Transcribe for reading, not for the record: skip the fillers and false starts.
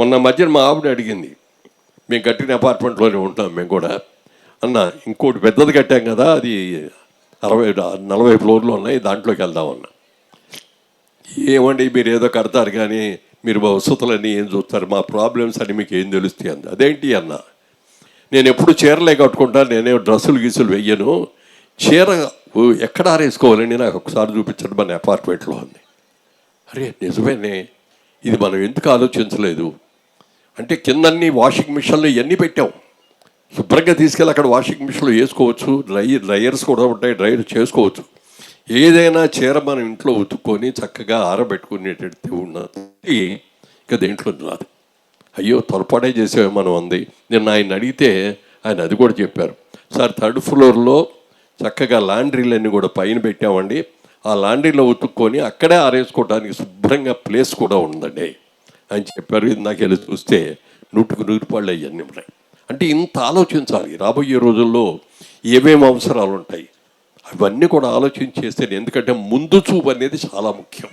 మొన్న మధ్యన మా ఆవిడ అడిగింది, మేము కట్టిన అపార్ట్మెంట్లోనే ఉంటాం మేము కూడా, అన్న ఇంకోటి పెద్దది కట్టాం కదా, అది 40 ఫ్లోర్లు ఉన్నాయి, దాంట్లోకి వెళ్దామన్నా. ఏమండి మీరు ఏదో కడతారు కానీ మీరు వసతులన్నీ ఏం చూస్తారు, మా ప్రాబ్లమ్స్ అని మీకు ఏం తెలుస్తాయి అంది. అదేంటి అన్న, నేను ఎప్పుడు చీరలే కట్టుకుంటాను, నేనే డ్రెస్సులు గీసులు వెయ్యను, చీర ఎక్కడ ఆరేసుకోవాలండి నాకు ఒకసారి చూపించండి మన అపార్ట్మెంట్లో అంది. అరే నిజమేనే, ఇది మనం ఎందుకు ఆలోచించలేదు అంటే, కిందన్నీ వాషింగ్ మిషన్లు ఇవన్నీ పెట్టాం, శుభ్రంగా తీసుకెళ్ళి అక్కడ వాషింగ్ మిషన్లో వేసుకోవచ్చు, డ్రైయర్స్ కూడా ఉంటాయి, డ్రైయర్ చేసుకోవచ్చు. ఏదైనా చీర మనం ఇంట్లో ఉతుక్కొని చక్కగా ఆరబెట్టుకునేటట్టు ఉన్నది ఇక దేంట్లో రాదు. అయ్యో పొరపాటే చేసేవే మనం అంది. నిన్న ఆయన అడిగితే ఆయన అది కూడా చెప్పారు, సార్ 3rd ఫ్లోర్లో చక్కగా లాండ్రీలన్నీ కూడా పైన పెట్టామండి, ఆ లాండ్రీలో ఉతుక్కొని అక్కడే ఆరేసుకోవడానికి శుభ్రంగా ప్లేస్ కూడా ఉందండి అని చెప్పారు. ఇది నాకు వెళ్ళి చూస్తే 100% అవన్నీ ఉన్నాయి. అంటే ఇంత ఆలోచించాలి, రాబోయే రోజుల్లో ఏమేమి అవసరాలు ఉంటాయి అవన్నీ కూడా ఆలోచించేస్తే, ఎందుకంటే ముందు చూపు అనేది చాలా ముఖ్యం.